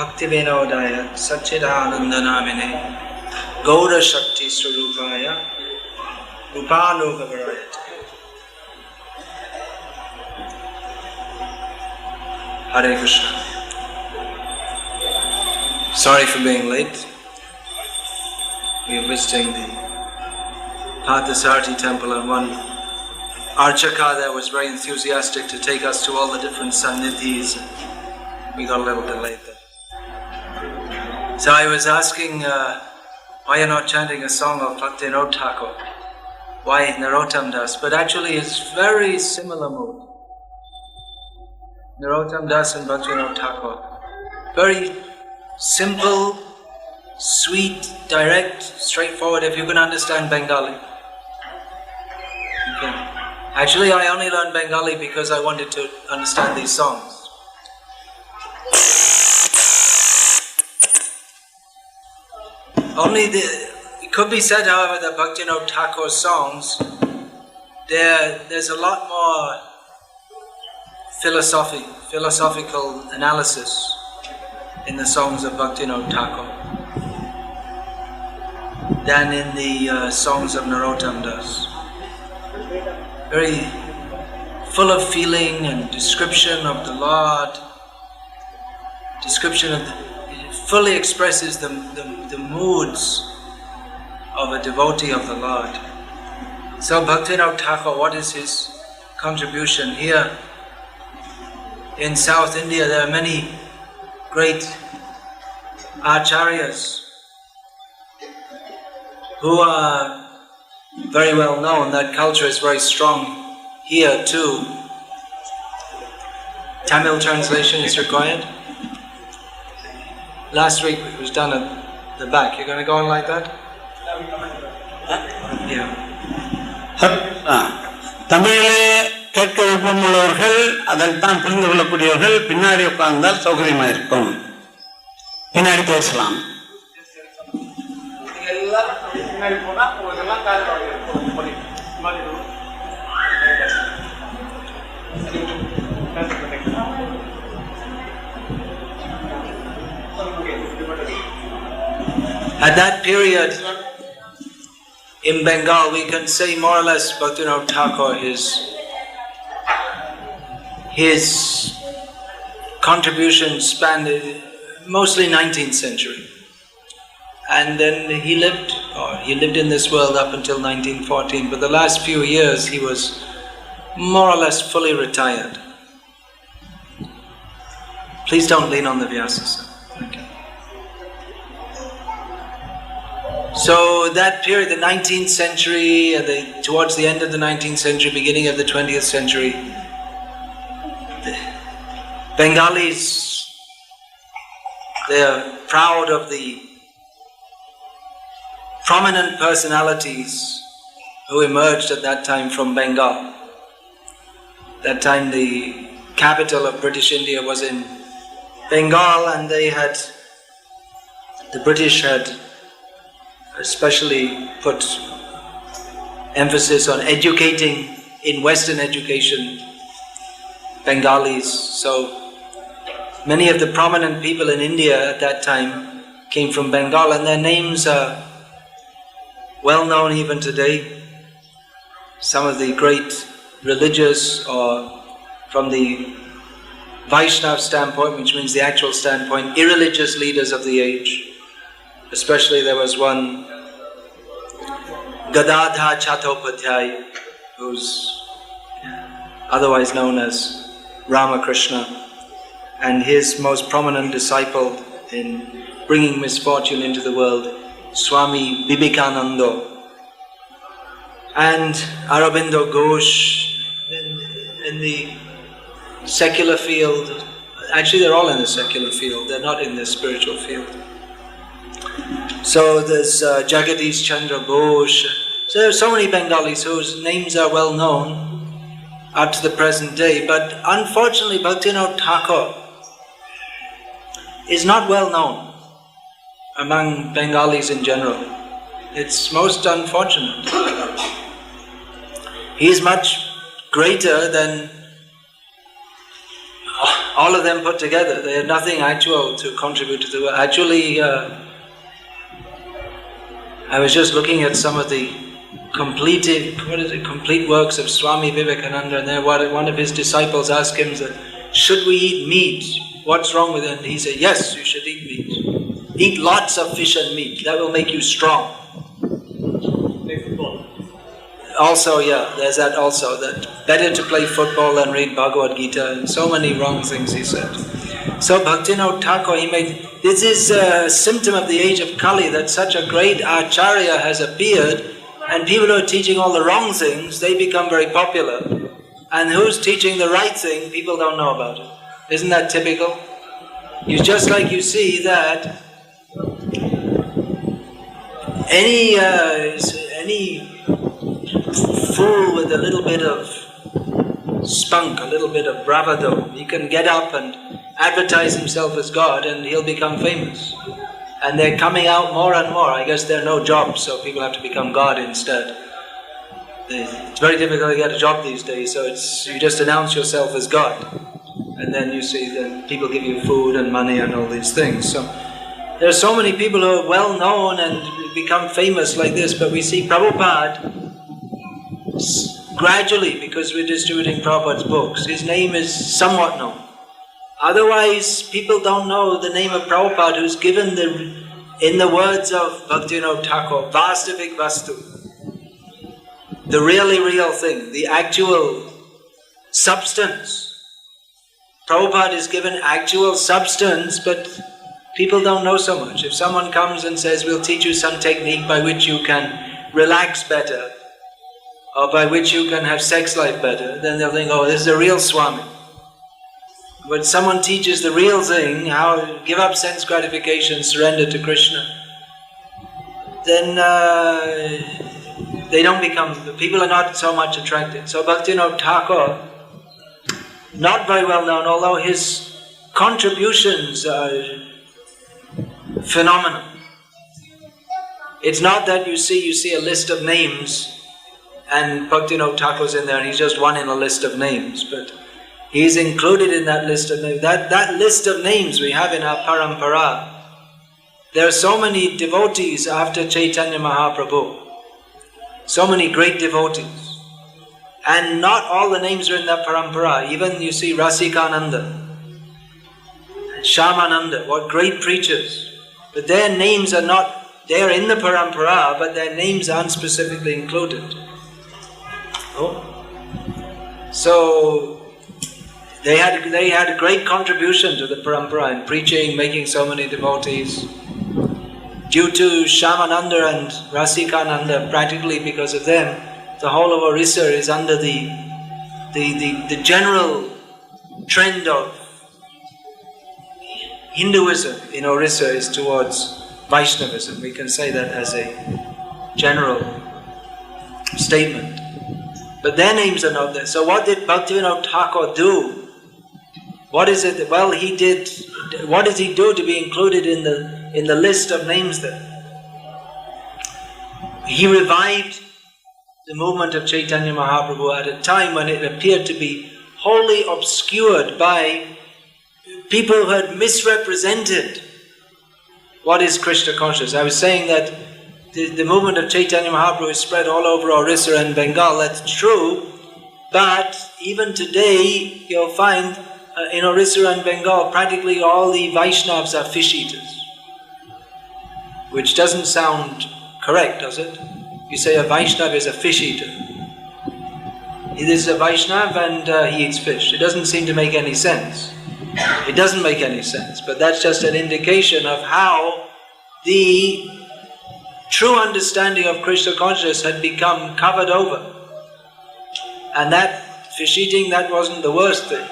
Bhaktivinodaya Satchidanandanamine Gaura Shakti Swarupaya Rupanugavarayate. Hare Krishna. Sorry for being late. We are visiting the Parthasarathy temple, and one Archaka there was very enthusiastic to take us to all the different sannidhis. We got a little bit late there. So I was asking why you're not chanting a song of Bhaktivinoda Thakur? Why Narottam Das? But actually it's very similar mood. Narottam Das and Bhaktivinoda Thakur. Very simple, sweet, direct, straightforward, if you can understand Bengali. Okay. Actually, I only learned Bengali because I wanted to understand these songs. It could be said, however, that Bhaktivinoda Thakur's songs, there's a lot more philosophical analysis in the songs of Bhaktivinoda Thakur than in the songs of Narottam Das. Very full of feeling and description of the Lord, it fully expresses the moods of a devotee of the Lord. So Bhaktivinoda Thakur, what is his contribution here? In South India there are many great acharyas who are very well known. That culture is very strong here too. Tamil translation is required. Last week it was done at the back. You're going to go on like that? Yeah. தமிழிலே கேட்க விருப்பமுள்ளவர்கள் அதைத்தான் புரிந்து கொள்ளக்கூடியவர்கள் பின்னாடி உட்கார்ந்தால் சௌகரியமாக இருக்கும். பின்னாடி பேசலாம். At that period in Bengal, we can say more or less Bhaktivinoda Thakur, his contribution spanned mostly 19th century. And then he lived in this world up until 1914, but the last few years he was more or less fully retired. Please don't lean on the Vyasa, sir. Okay. So that period, the 19th century, towards the end of the 19th century, beginning of the 20th century, the Bengalis, they are proud of the prominent personalities who emerged at that time from Bengal. That time the capital of British India was in Bengal, and the British had especially put emphasis on educating in Western education Bengalis. So many of the prominent people in India at that time came from Bengal, and their names are well known even today. Some of the great religious, or from the Vaishnav standpoint, which means the actual standpoint, irreligious leaders of the age. Especially there was one, Gadadhar Chattopadhyay, who's otherwise known as Ramakrishna, and his most prominent disciple in bringing misfortune into the world, Swami Vivekananda, and Aurobindo Ghosh in the secular field. Actually, they're all in the secular field, they're not in the spiritual field. So there's Jagadish Chandra Bose. So there are so many Bengalis whose names are well known up to the present day, but unfortunately Bhaktivinoda Thakur is not well known among Bengalis in general. It's most unfortunate. He is much greater than all of them put together. They had nothing actual to contribute to the world. Actually, I was just looking at some of the complete works of Swami Vivekananda, and then one of his disciples asked him, should we eat meat? What's wrong with it? And he said, yes, you should eat meat. Eat lots of fish and meat. That will make you strong. Also, yeah, there's that also, that better to play football than read Bhagavad Gita, and so many wrong things he said. So Bhaktivinoda Thakur, this is a symptom of the age of Kali, that such a great Acharya has appeared, and people who are teaching all the wrong things, they become very popular. And who's teaching the right thing, people don't know about it. Isn't that typical? Just like you see that any fool with a little bit of spunk, a little bit of bravado, he can get up and advertise himself as God and he'll become famous. And they're coming out more and more. I guess there are no jobs, so people have to become God instead. It's very difficult to get a job these days, so you just announce yourself as God. And then you see that people give you food and money and all these things. So there are so many people who are well known and become famous like this, but we see Prabhupada gradually, because we're distributing Prabhupada's books, his name is somewhat known. Otherwise, people don't know the name of Prabhupada, who's given in the words of Bhaktivinoda Thakur, Vastavik Vastu, the really real thing, the actual substance. Prabhupada is given actual substance, but people don't know so much. If someone comes and says, we'll teach you some technique by which you can relax better, or by which you can have sex life better, then they'll think, oh, this is a real Swami. When someone teaches the real thing, how to give up sense gratification, surrender to Krishna, then people are not so much attracted. So Bhaktivinoda Thakur, not very well known, although his contributions are phenomenal. It's not that you see a list of names and Bhaktivinoda Thakur's in there and he's just one in a list of names, but he's included in that list of names. That list of names we have in our parampara. There are so many devotees after Chaitanya Mahaprabhu. So many great devotees. And not all the names are in that parampara. Even you see Rasikananda, Shyamananda, what great preachers. But their names are not, they are in the parampara, but their names aren't specifically included. Oh. So they had a great contribution to the parampara in preaching, making so many devotees. Due to Shyamananda and Rasikananda, practically because of them, the whole of Orissa is under the general trend of Hinduism in Orissa is towards Vaishnavism. We can say that as a general statement. But their names are not there. So what did Bhaktivinoda Thakur do? What is it? Well, he did. What does he do to be included in the list of names there? He revived the movement of Chaitanya Mahaprabhu at a time when it appeared to be wholly obscured by people who had misrepresented what is Krishna consciousness. I was saying that the movement of Chaitanya Mahaprabhu is spread all over Orissa and Bengal. That's true, but even today you'll find in Orissa and Bengal practically all the Vaishnavas are fish eaters, which doesn't sound correct, does it? You say a Vaishnava is a fish eater. He is a Vaishnava and he eats fish. It doesn't seem to make any sense. It doesn't make any sense, but that's just an indication of how the true understanding of Krishna consciousness had become covered over. And that fish eating, that wasn't the worst thing.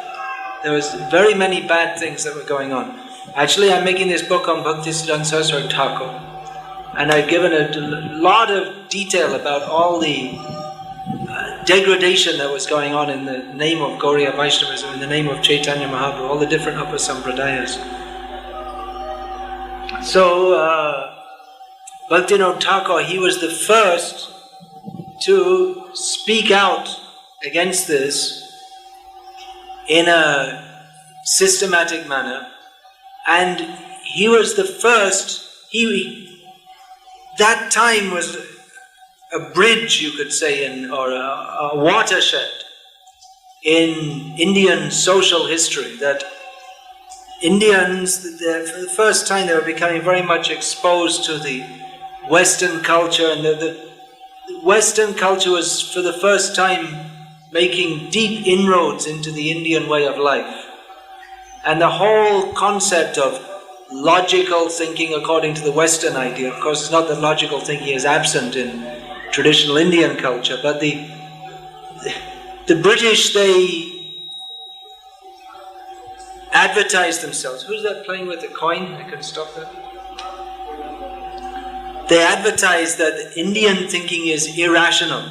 There was very many bad things that were going on. Actually, I'm making this book on Bhaktisiddhanta Saraswati Thakur, and I've given a lot of detail about all the degradation that was going on in the name of Gauriya Vaishnavism, in the name of Chaitanya Mahaprabhu, all the different upper sampradayas. So, Bhaktivinoda Thakur, he was the first to speak out against this in a systematic manner, and he was the first. That time was a bridge, you could say, or a watershed in Indian social history, that Indians, for the first time, they were becoming very much exposed to the Western culture, and the Western culture was for the first time making deep inroads into the Indian way of life. And the whole concept of logical thinking according to the Western idea, of course it's not that logical thinking is absent in traditional Indian culture, but the British, they advertise themselves. Who's that playing with the coin? I can stop that. They advertise that Indian thinking is irrational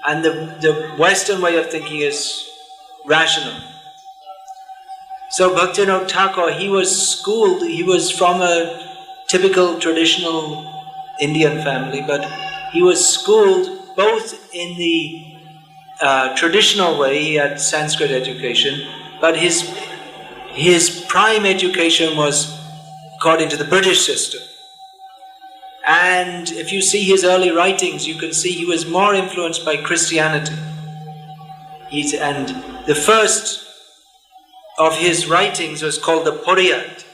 and the Western way of thinking is rational. So Bhaktivinoda Thakur, he was schooled, he was from a typical traditional Indian family, but he was schooled both in the traditional way. He had Sanskrit education, but his prime education was according to the British system. And if you see his early writings, you can see he was more influenced by Christianity. And the first of his writings was called the Puriyat,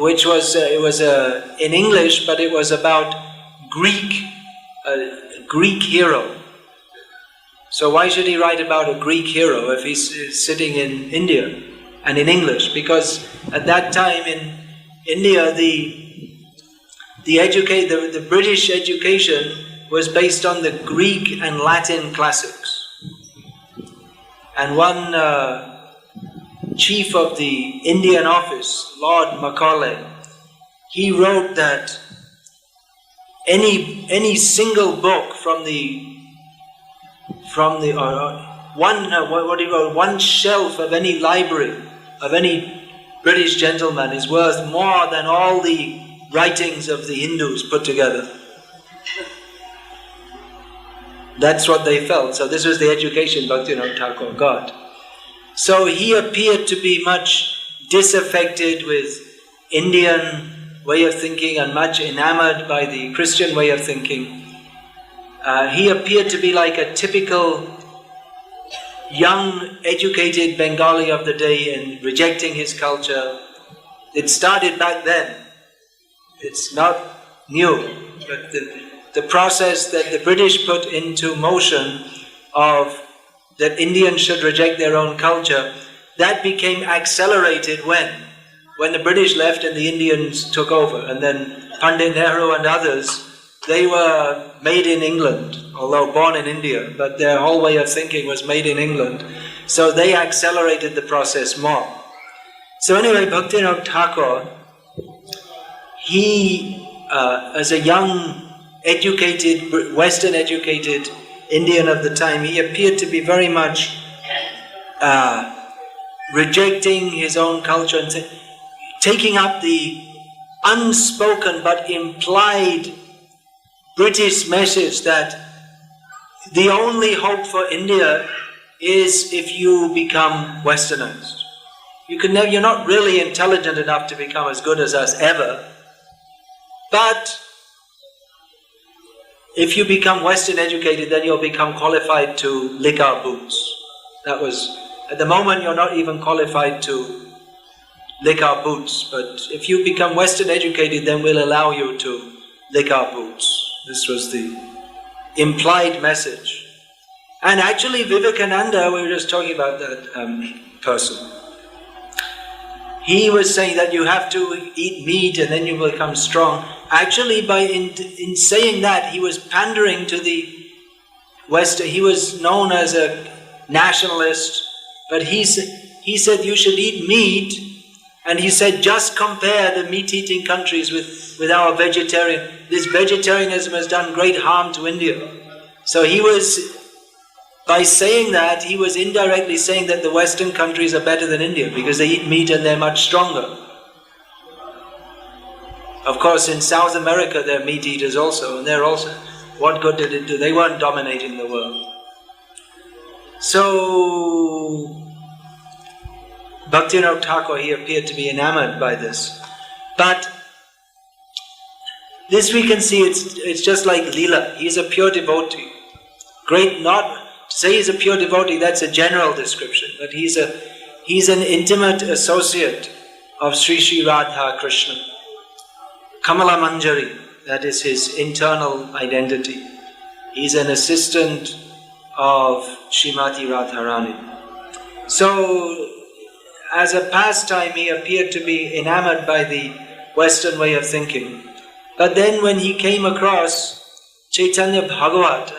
which was in English, but it was about a Greek hero. So why should he write about a Greek hero if he's sitting in India and in English? Because at that time in India, the British education was based on the Greek and Latin classics. And one chief of the Indian office, Lord Macaulay, he wrote that any single book one shelf of any library of any British gentleman is worth more than all the writings of the Hindus put together. That's what they felt. So this was the education Bhaktivinoda Thakur got. So he appeared to be much disaffected with Indian way of thinking and much enamored by the Christian way of thinking. He appeared to be like a typical young, educated Bengali of the day in rejecting his culture. It started back then. It's not new, but the process that the British put into motion of that Indians should reject their own culture, that became accelerated when the British left and the Indians took over. And then Pandit Nehru and others, they were made in England, although born in India, but their whole way of thinking was made in England. So they accelerated the process more. So anyway, Bhaktivinoda Thakur, he, as a young, educated, Western educated Indian of the time, he appeared to be very much rejecting his own culture and taking up the unspoken but implied British message that the only hope for India is if you become Westernized. You're not really intelligent enough to become as good as us ever, but if you become Western educated, then you'll become qualified to lick our boots. That was, at the moment you're not even qualified to lick our boots, but if you become Western educated, then we'll allow you to lick our boots. This was the implied message. And actually Vivekananda, we were just talking about that person, he was saying that you have to eat meat and then you will become strong. Actually, in saying that, he was pandering to the West. He was known as a nationalist, but he said you should eat meat, and he said just compare the meat-eating countries with our vegetarian. This vegetarianism has done great harm to India. So he was, by saying that, he was indirectly saying that the Western countries are better than India because they eat meat and they're much stronger. Of course, in South America, they're meat eaters also, and they're also, what good did it do? They weren't dominating the world. So, Bhaktivinoda Thakur, he appeared to be enamored by this. But this we can see, it's just like Leela. He's a pure devotee. Great, not to say he's a pure devotee, that's a general description, but he's an intimate associate of Sri Sri Radha Krishna. Kamala Manjari, that is his internal identity. He's an assistant of Srimati Radharani. So, as a pastime, he appeared to be enamored by the Western way of thinking. But then when he came across Chaitanya Bhagavat,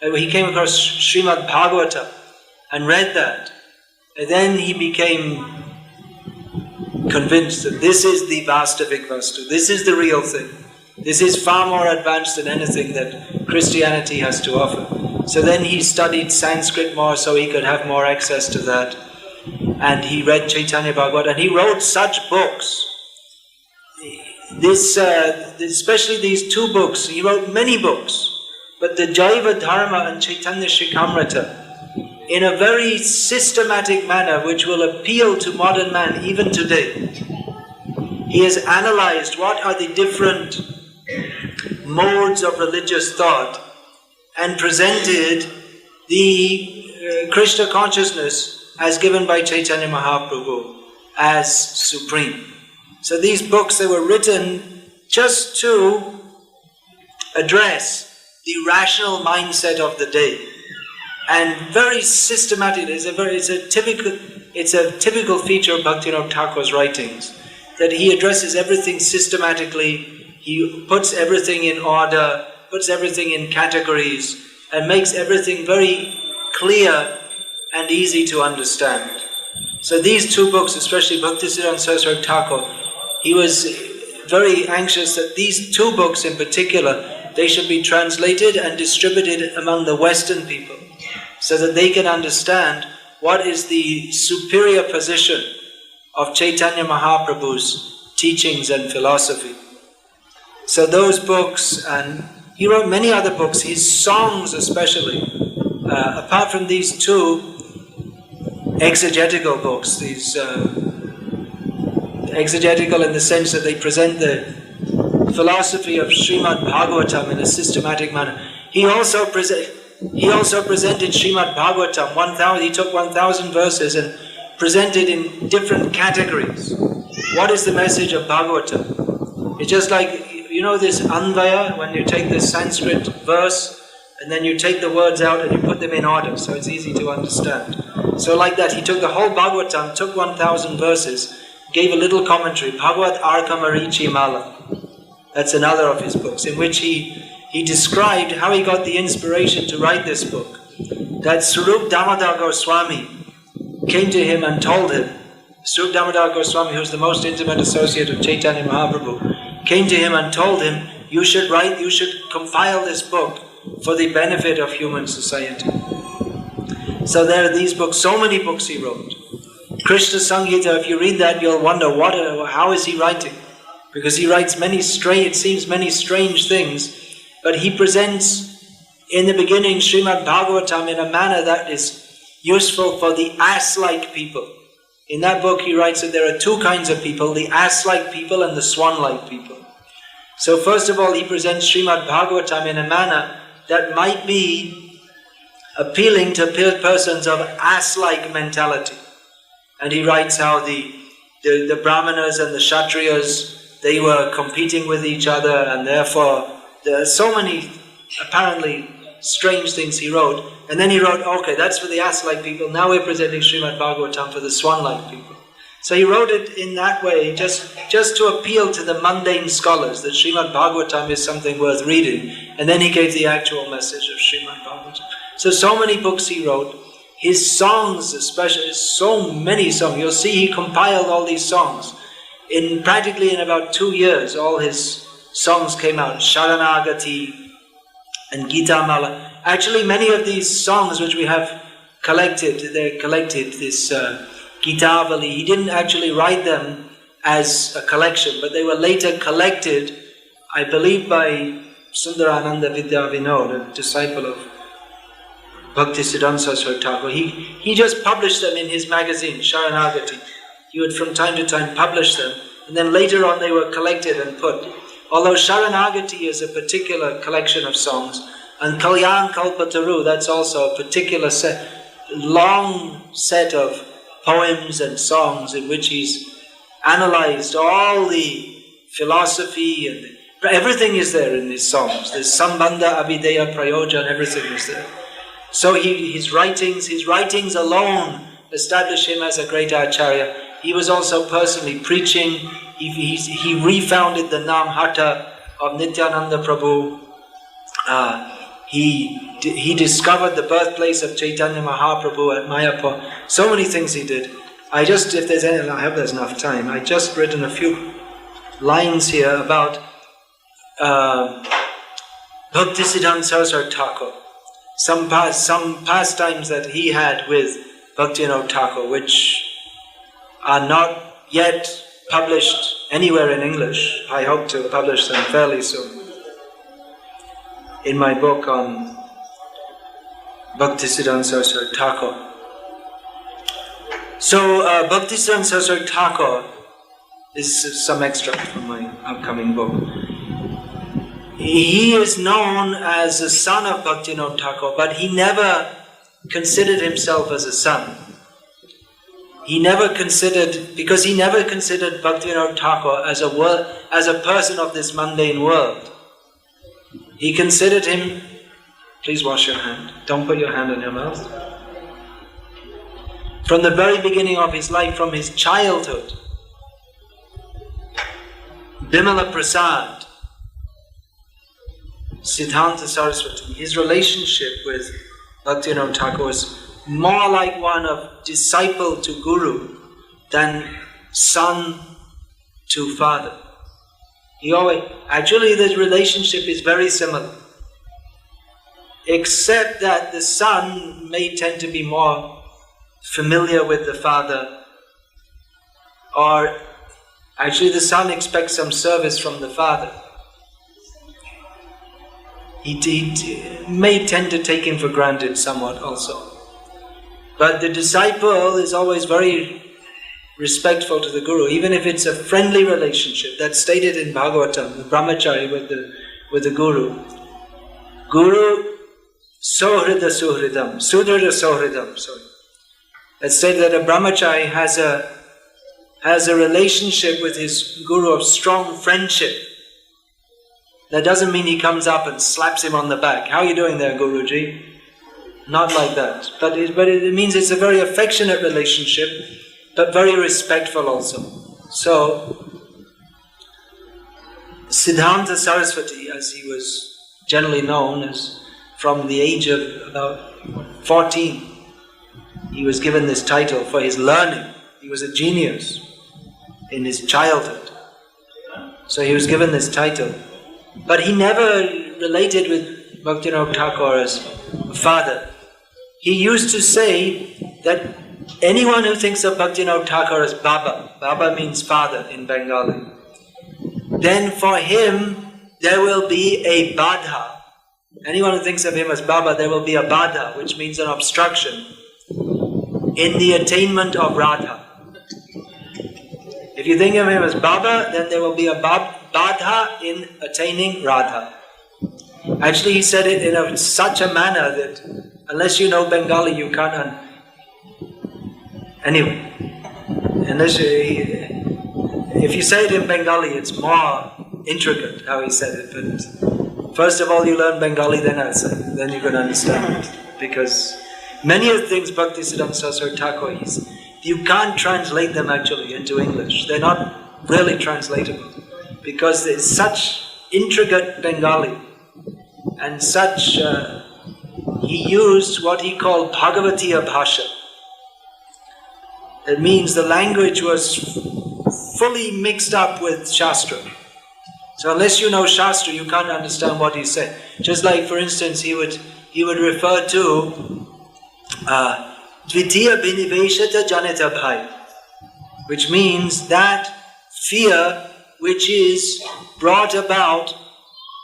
and he came across Srimad Bhagavatam and read that, and then he became convinced that this is the Vastavik Vastu, this is the real thing. This is far more advanced than anything that Christianity has to offer. So then he studied Sanskrit more so he could have more access to that. And he read Chaitanya Bhagavat, and he wrote such books. Especially these two books, he wrote many books, but the Jaiva Dharma and Chaitanya Shikamrita, in a very systematic manner which will appeal to modern man even today. He has analyzed what are the different modes of religious thought and presented the Krishna consciousness as given by Chaitanya Mahaprabhu as supreme. So these books, they were written just to address the rational mindset of the day, and very systematic. It's a typical feature of Bhaktivinoda Thakur's writings, that he addresses everything systematically. He puts everything in order, puts everything in categories, and makes everything very clear and easy to understand. So these two books, especially Bhaktisiddhanta Saraswati Thakur, he was very anxious that these two books in particular, they should be translated and distributed among the Western people, so that they can understand what is the superior position of Chaitanya Mahaprabhu's teachings and philosophy. So those books, and he wrote many other books, his songs especially, apart from these two exegetical books, these exegetical in the sense that they present the philosophy of Srimad Bhagavatam in a systematic manner. He also presented Srimad Bhagavatam, he took 1,000 verses and presented in different categories. What is the message of Bhagavatam? It's just like, you know this Anvaya, when you take this Sanskrit verse and then you take the words out and you put them in order, so it's easy to understand. So like that, he took the whole Bhagavatam, took 1,000 verses, gave a little commentary, Bhagavat Arkamarichi Mala. That's another of his books, in which he described how he got the inspiration to write this book. That Swarup Damodar Goswami came to him and told him, Swarup Damodar Goswami, who was the most intimate associate of Chaitanya Mahaprabhu, came to him and told him, you should compile this book for the benefit of human society. So there are these books, so many books he wrote. Krishna Samhita, if you read that, you'll wonder, how is he writing? Because he writes many strange things, but he presents in the beginning Srimad Bhagavatam in a manner that is useful for the ass-like people. In that book he writes that there are two kinds of people, the ass-like people and the swan-like people. So first of all, he presents Srimad Bhagavatam in a manner that might be appealing to persons of ass-like mentality. And he writes how the Brahmanas and the Kshatriyas, they were competing with each other, and therefore there are so many apparently strange things he wrote. And then he wrote, okay, that's for the ass-like people, now we're presenting Srimad Bhagavatam for the swan-like people. So he wrote it in that way, just to appeal to the mundane scholars, that Srimad Bhagavatam is something worth reading. And then he gave the actual message of Srimad Bhagavatam. So many books he wrote. His songs especially, so many songs. You'll see he compiled all these songs. Practically in about 2 years, all his songs came out. Sharanagati and Gita Mala. Actually, many of these songs which we have collected, this Gitavali, he didn't actually write them as a collection, but they were later collected, I believe, by Sundarananda Bhaktivinoda, a disciple of Bhaktisiddhanta Saraswati Thakur. He just published them in his magazine, Sharanagati. he would from time to time publish them, and then later on they were collected and put. Although Sharanagati is a particular collection of songs, and Kalyan Kalpataru, that's also a particular long set of poems and songs in which he's analyzed all the philosophy and everything is there in his songs. There's Sambandha, Abhideya, Prayoja, and everything is there. So his writings alone establish him as a great Acharya. He was also personally preaching. He refounded the Nam Hatha of Nityananda Prabhu. He discovered the birthplace of Chaitanya Mahaprabhu at Mayapur. So many things he did. I hope there's enough time. I just written a few lines here about Bhaktisiddhanta Saraswati Thakur. Some pastimes that he had with Bhaktivinoda Thakur, which are not yet published anywhere in English. I hope to publish them fairly soon. In my book on Bhaktisiddhanta Saraswati Thakur. So Bhaktisiddhanta Saraswati Thakur is some extract from my upcoming book. He is known as the son of Bhaktivinoda Thakur, but he never considered himself as a son. He never considered Bhaktivinoda Thakur as a person of this mundane world. He considered him, please wash your hand, don't put your hand in your mouth. From the very beginning of his life, from his childhood, Bimala Prasad, Siddhanta Saraswati, his relationship with Bhaktivinoda Thakur was more like one of disciple to guru than son to father. Actually, this relationship is very similar, except that the son may tend to be more familiar with the father, or actually the son expects some service from the father. He may tend to take him for granted somewhat also. But the disciple is always very respectful to the guru, even if it's a friendly relationship. That's stated in Bhagavatam, the brahmachari with the guru. Guru sohrida suhridam, sudhrida sohridam, sorry. It's stated that a brahmachari has a relationship with his guru of strong friendship. That doesn't mean he comes up and slaps him on the back. How are you doing there, Guruji? Not like that. But it means it's a very affectionate relationship, but very respectful also. So, Siddhanta Saraswati, as he was generally known as, from the age of about 14, he was given this title for his learning. He was a genius in his childhood. So he was given this title. But he never related with Bhaktivinoda Thakur as a father. He used to say that anyone who thinks of Bhaktivinoda Thakur as Baba, Baba means father in Bengali, then for him there will be a badha. Anyone who thinks of him as Baba, there will be a badha, which means an obstruction in the attainment of Radha. If you think of him as Baba, then there will be a badha in attaining Radha. Actually, he said it in such a manner that unless you know Bengali, you can't. Anyway, if you say it in Bengali, it's more intricate how he said it. But first of all, you learn Bengali, then I'll say, then you can understand it. Because many of the things Bhaktisiddhanta Saraswati Thakur, you can't translate them actually into English. They're not really translatable. Because there's such intricate Bengali and such, he used what he called Bhagavatiya Bhasha. It means the language was fully mixed up with Shastra. So unless you know Shastra, you can't understand what he said. Just like, for instance, he would refer to Dvitiya Biniveshata Janita Bhai, which means that fear which is brought about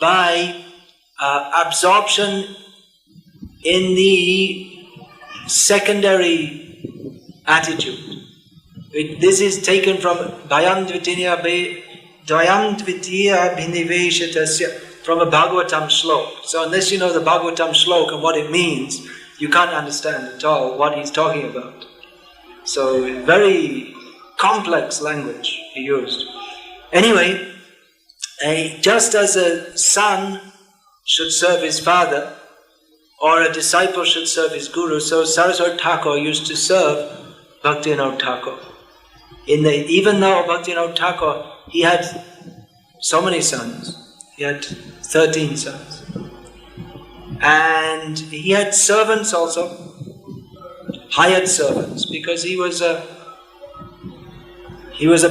by absorption in the secondary attitude. This is taken from Dvayam Dvitiya Bhiniveshatasya, from a Bhagavatam shlok. So unless you know the Bhagavatam shlok and what it means, you can't understand at all what he's talking about. So very complex language he used. Anyway, just as a son should serve his father, or a disciple should serve his guru, so Saraswati Thakur used to serve Bhaktivinoda Thakur. Even though Bhaktivinoda Thakur, he had so many sons, he had 13 sons, and he had servants also, hired servants, because he was a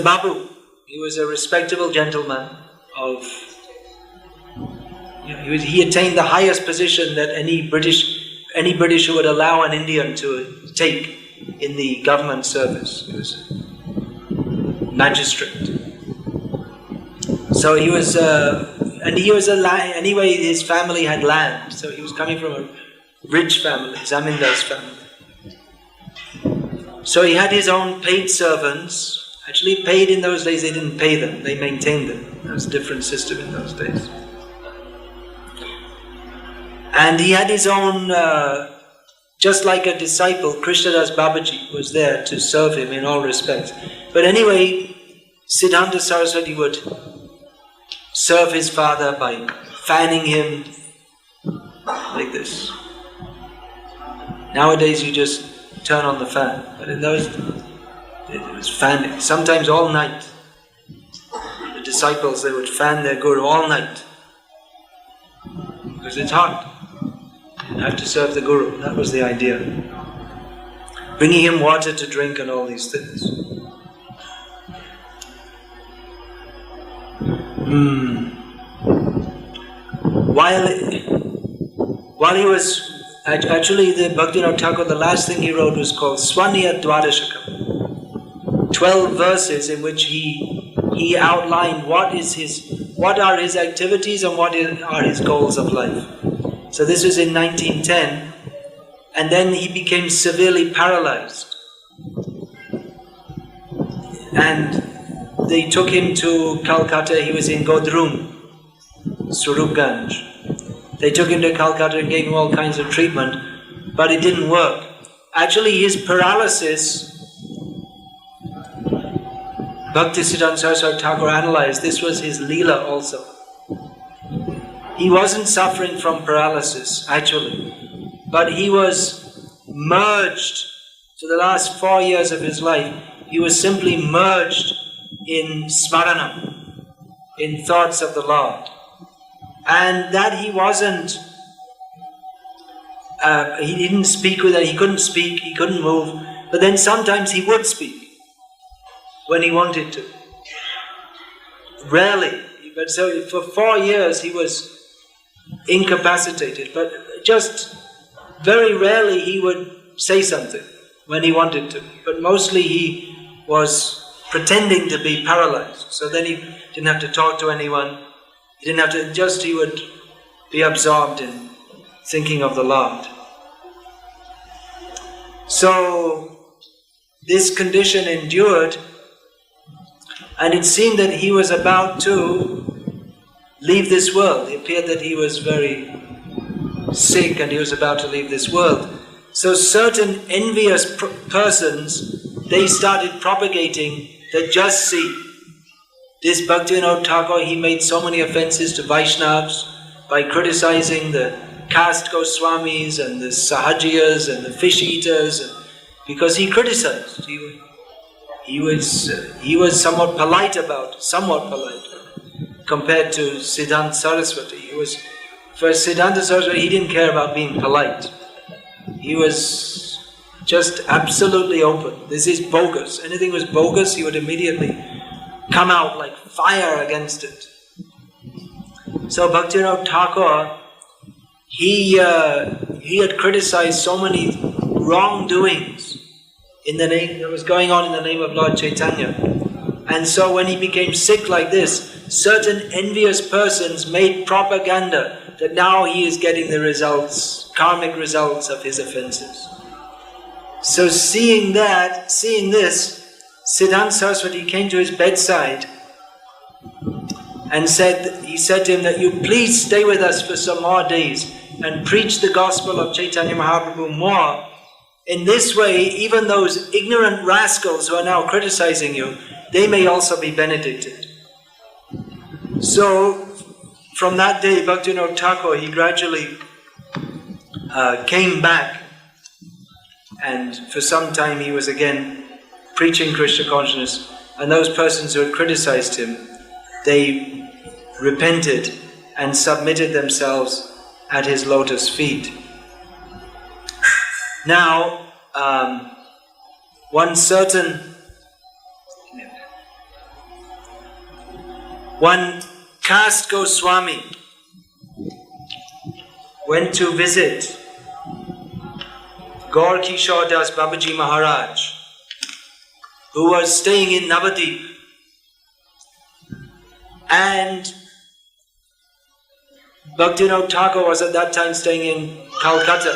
babu, he was a respectable gentleman of. He attained the highest position that any British would allow an Indian to take in the government service. He was a magistrate. So he was, anyway, his family had land. So he was coming from a rich family, Zamindar's family. So he had his own paid servants. Actually, paid in those days, they didn't pay them, they maintained them. That was a different system in those days. And he had his own, just like a disciple, Krishnadas Babaji was there to serve him in all respects. But anyway, Siddhanta Saraswati would serve his father by fanning him like this. Nowadays you just turn on the fan, but in those it was fanning, sometimes all night. The disciples, they would fan their guru all night, because it's hot. You have to serve the guru. That was the idea. Bringing him water to drink and all these things. While he was actually the Bhaktivinoda Thakur, the last thing he wrote was called Swaniya Dwadashakam. 12 verses in which he outlined what are his activities and what are his goals of life. So this was in 1910, and then he became severely paralyzed. And they took him to Calcutta. He was in Godrum, Surupganj. They took him to Calcutta and gave him all kinds of treatment, but it didn't work. Actually, his paralysis, Bhaktisiddhanta Saraswati Thakur analyzed, this was his Leela also. He wasn't suffering from paralysis, actually, but he was merged, for the last 4 years of his life, he was simply merged in smaranam, in thoughts of the Lord. And that he wasn't, he didn't speak with it, he couldn't speak, he couldn't move, but then sometimes he would speak when he wanted to. Rarely, but so for 4 years he was incapacitated, but just very rarely he would say something when he wanted to, but mostly he was pretending to be paralyzed. So then he didn't have to talk to anyone, he didn't have to, he would be absorbed in thinking of the Lord. So this condition endured, and it seemed that he was about to leave this world. It appeared that he was very sick and he was about to leave this world. So certain envious persons, they started propagating that just see, this Bhaktivinoda Thakur, he made so many offenses to Vaishnavas by criticizing the caste Goswamis and the Sahajiyas and the fish eaters, because he criticized. He was somewhat polite compared to Siddhanta Saraswati. For Siddhanta Saraswati, he didn't care about being polite. He was just absolutely open. This is bogus. Anything was bogus, he would immediately come out like fire against it. So Bhaktivinoda Thakur, he had criticized so many wrongdoings that was going on in the name of Lord Chaitanya. And so when he became sick like this, certain envious persons made propaganda that now he is getting the results, karmic results of his offenses. So seeing this, Siddhanta Saraswati came to his bedside and he said to him that you please stay with us for some more days and preach the gospel of Chaitanya Mahaprabhu more. In this way, even those ignorant rascals who are now criticizing you, they may also be benedicted. So, from that day, Bhaktivinoda Thakur, he gradually came back, and for some time he was again preaching Krishna consciousness, and those persons who had criticized him, they repented and submitted themselves at his lotus feet. Now, one caste Goswami went to visit Gaur Kishore Das Babaji Maharaj, who was staying in Navadip, and Bhaktivinoda Thakur was at that time staying in Calcutta.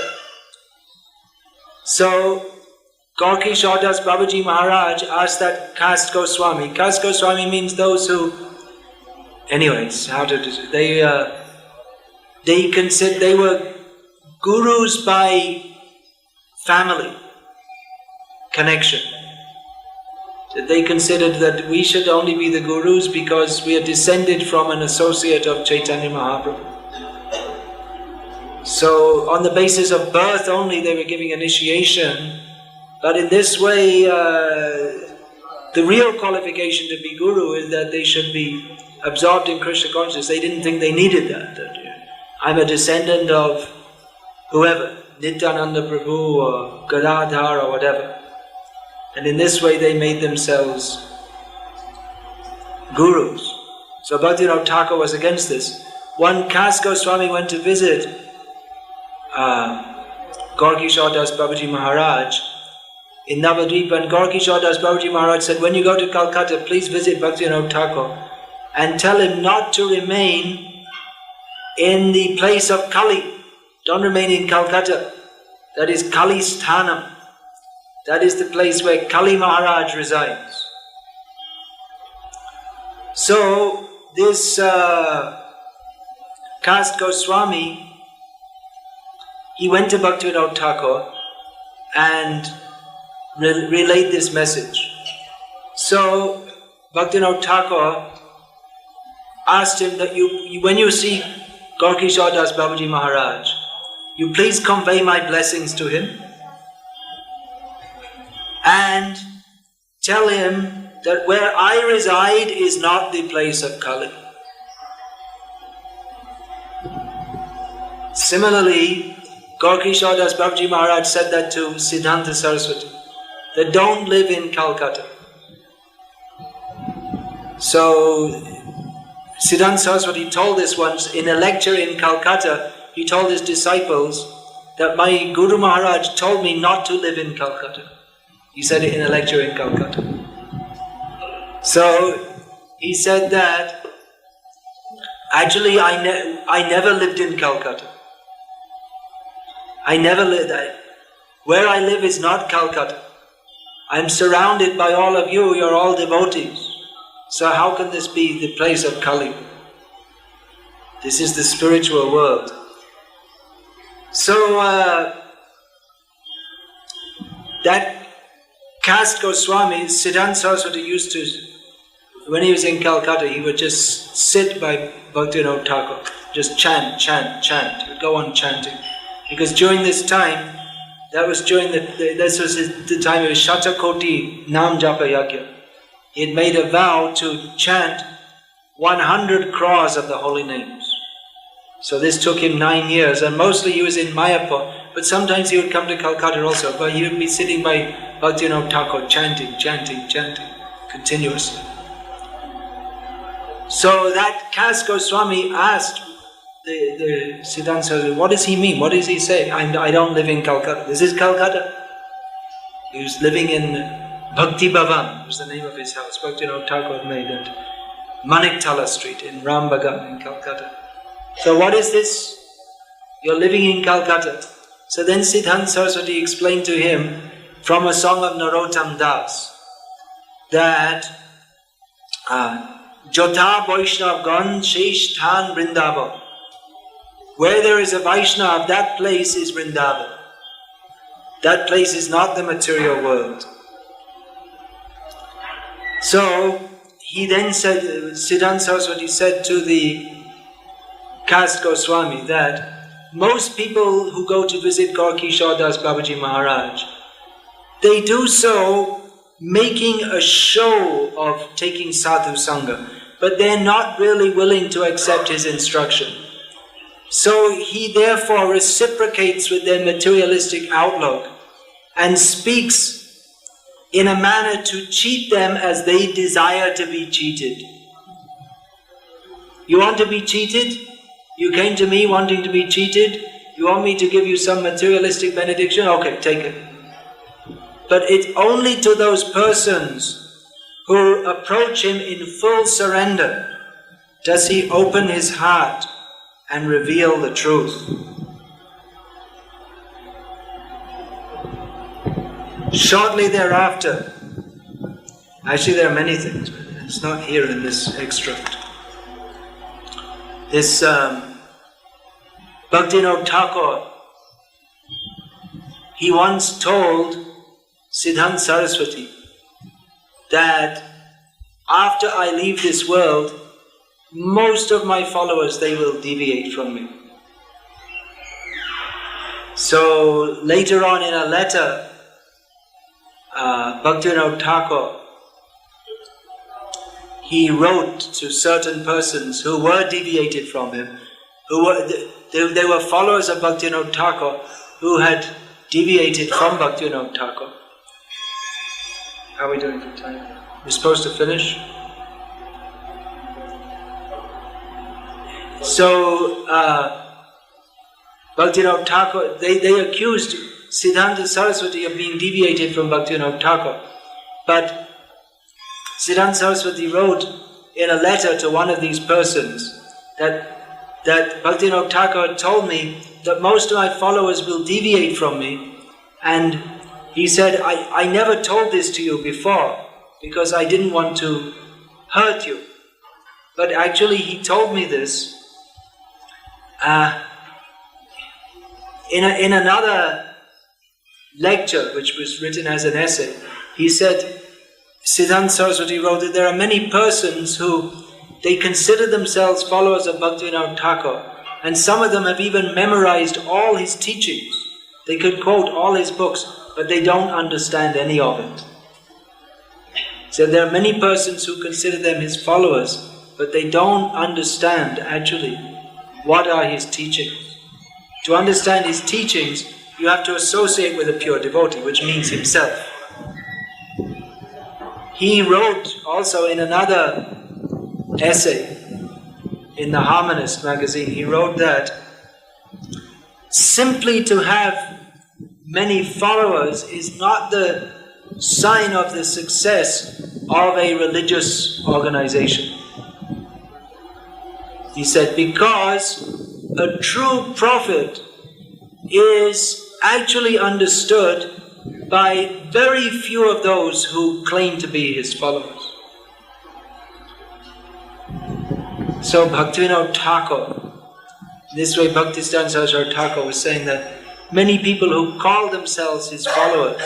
So Gaur Kishore Das Babaji Maharaj asked that caste Goswami. Caste Goswami means those who, anyways, they were gurus by family connection. So they considered that we should only be the gurus because we are descended from an associate of Chaitanya Mahaprabhu. So on the basis of birth only they were giving initiation, but in this way the real qualification to be guru is that they should be absorbed in Krishna consciousness. They didn't think they needed that I'm a descendant of whoever, Nityananda Prabhu or Gadadhar or whatever. And in this way they made themselves gurus. So Bhaktivinoda Thakur was against this. One caste Goswami went to visit Gaur Kishore Das Babaji Maharaj in Navadvip, and Gaur Kishore Das Babaji Maharaj said, when you go to Calcutta, please visit Bhaktivinoda Thakur and tell him not to remain in the place of Kali. Don't remain in Calcutta. That is Kali Sthanam. That is the place where Kali Maharaj resides. So this caste Goswami, he went to Bhaktivinoda Thakur and relayed this message. So Bhaktivinoda Thakur asked him that when you see Gaur Kishore Das Babaji Maharaj, you please convey my blessings to him and tell him that where I reside is not the place of Kali. Similarly, Gaur Kishore Das Babaji Maharaj said that to Siddhanta Saraswati, that don't live in Calcutta. So Siddhanta Saraswati told this once in a lecture in Calcutta. He told his disciples that my Guru Maharaj told me not to live in Calcutta. He said it in a lecture in Calcutta. So he said that actually I never lived in Calcutta. I never lived there. Where I live is not Calcutta. I am surrounded by all of you. You are all devotees. So how can this be the place of Kali? This is the spiritual world. So that caste Goswami, Siddhanta Saraswati used to, when he was in Calcutta, he would just sit by Bhaktivinoda Thakur, just chant. He would go on chanting. Because during this time, this was the time of Shatakoti Nam Japa Yajna. He had made a vow to chant 100 crores of the holy names. So this took him 9 years, and mostly he was in Mayapur, but sometimes he would come to Calcutta also, but he would be sitting by Bhaktivinoda Thakur chanting continuously. So that caste Goswami asked the Siddhanta Saraswati, what does he mean? What does he say? I don't live in Calcutta. This is Calcutta. He was living in Bhakti Bhavan, was the name of his house. Bhaktivinoda Thakur made at Maniktala Street in Rambagan in Calcutta. So what is this? You're living in Calcutta. So then Siddhanta Saraswati explained to him from a song of Narottam Das that Jotha Vaishnav Gan Shesh Than Vrindavan. Where there is a Vaishnav, that place is Vrindavan. That place is not the material world. So he then said, Siddhanta Saraswati said to the caste Goswami that most people who go to visit Gaur Kishore Das Babaji Maharaj, they do so making a show of taking sadhu sangha, but they're not really willing to accept his instruction. So he therefore reciprocates with their materialistic outlook and speaks in a manner to cheat them as they desire to be cheated. You want to be cheated? You came to me wanting to be cheated? You want me to give you some materialistic benediction? Okay, take it. But it's only to those persons who approach him in full surrender does he open his heart and reveal the truth. Shortly thereafter, actually there are many things, but it's not here in this extract. This Bhaktivinoda Thakur, he once told Siddhanta Saraswati that after I leave this world, most of my followers, they will deviate from me. So later on in a letter, Bhaktivinoda Thakur, he wrote to certain persons who were deviated from him, they were followers of Bhaktivinoda Thakur who had deviated from Bhaktivinoda Thakur. How are we doing for time? We're supposed to finish? So, Bhaktivinoda Thakur, they accused Siddhanta Saraswati of being deviated from Bhaktivinoda Thakur. But Siddhanta Saraswati wrote in a letter to one of these persons that Bhaktivinoda Thakur told me that most of my followers will deviate from me, and he said, I never told this to you before because I didn't want to hurt you. But actually he told me this in another lecture which was written as an essay. He said, Siddhanta Saraswati wrote that there are many persons who they consider themselves followers of Bhaktivinoda Thakur, and some of them have even memorized all his teachings. They could quote all his books, but they don't understand any of it. So there are many persons who consider them his followers, but they don't understand actually what are his teachings. To understand his teachings, you have to associate with a pure devotee, which means himself. He wrote also in another essay in the Harmonist magazine, he wrote that simply to have many followers is not the sign of the success of a religious organization. He said, because a true prophet is actually understood by very few of those who claim to be his followers. So Bhaktivinoda Thakur, this way Bhaktisiddhanta Saraswati Thakur was saying that many people who call themselves his followers,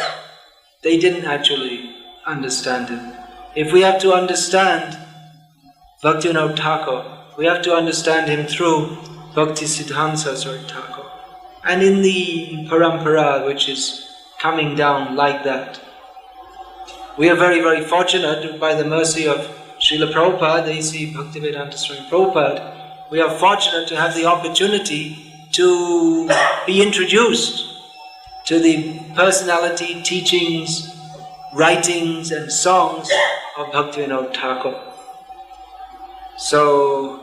they didn't actually understand him. If we have to understand Bhaktivinoda Thakur, we have to understand him through Bhaktisiddhanta Saraswati Thakur. And in the parampara which is coming down like that. We are very, very fortunate by the mercy of Srila Prabhupada, A.C. Bhaktivedanta Swami Prabhupada, we are fortunate to have the opportunity to be introduced to the personality, teachings, writings and songs of Bhaktivinoda Thakur. So,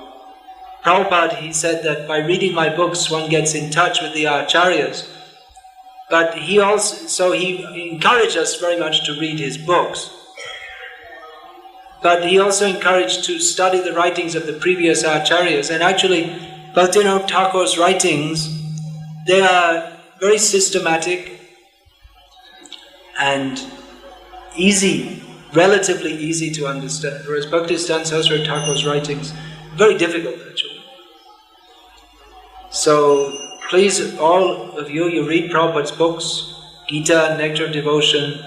Prabhupada, he said that by reading my books one gets in touch with the Acharyas, but he encouraged us very much to read his books. But he also encouraged to study the writings of the previous Acharyas. And actually, Bhaktivinoda Thakur's writings, they are very systematic and easy relatively easy to understand, whereas Bhaktisiddhanta Saraswati Thakur's writings, very difficult actually. So please, all of you read Prabhupada's books, Gita, Nectar Devotion,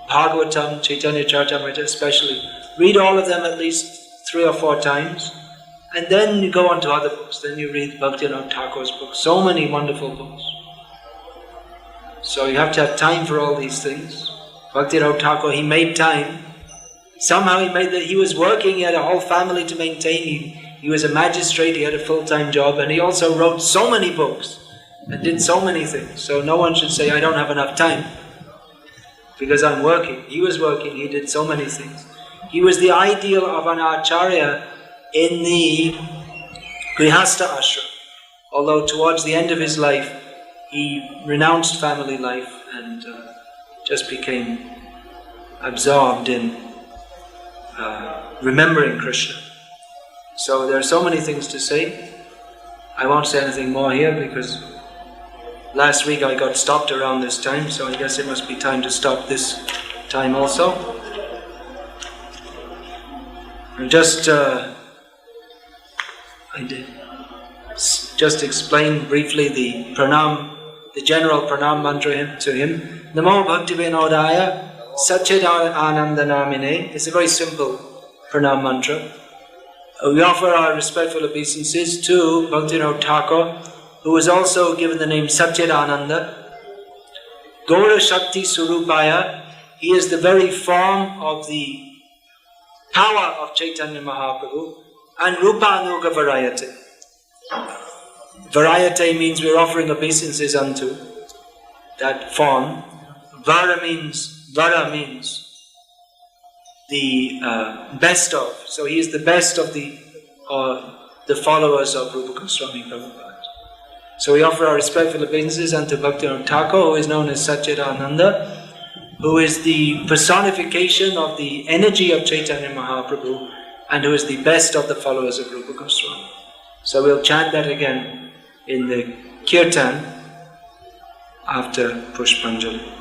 Bhagavatam, Chaitanya Charitamrita especially. Read all of them at least 3 or 4 times, and then you go on to other books. Then you read Bhaktivinoda Thakur's books. So many wonderful books. So you have to have time for all these things. Bhaktivinoda Thakur, he made time. Somehow he was working, he had a whole family to maintain. He was a magistrate, he had a full-time job, and he also wrote so many books and did so many things. So no one should say, I don't have enough time because I'm working. He was working, he did so many things. He was the ideal of an acharya in the Grihastha ashram. Although towards the end of his life, he renounced family life and just became absorbed in remembering Krishna. So there are so many things to say. I won't say anything more here because last week I got stopped around this time, so I guess it must be time to stop this time also. And just explain briefly the pranam, the general pranam mantra to him. Namo Bhaktivinodaya Satchit Ananda Namine. It's a very simple pranam mantra. We offer our respectful obeisances to Bhaktivinoda Thakur, who was also given the name Satchidananda. Gaura Shakti Surupaya, he is the very form of the power of Chaitanya Mahaprabhu, and Rupa Anuga Varayate. Varayate means we're offering obeisances unto that form. Vara means the best of. So he is the best of the followers of Rupa Goswami Prabhupada. So we offer our respectful obeisances unto Bhaktivinoda Thakur, who is known as Satchidananda, who is the personification of the energy of Chaitanya Mahaprabhu, and who is the best of the followers of Rupa Goswami. So we'll chant that again in the Kirtan after Pushpanjali.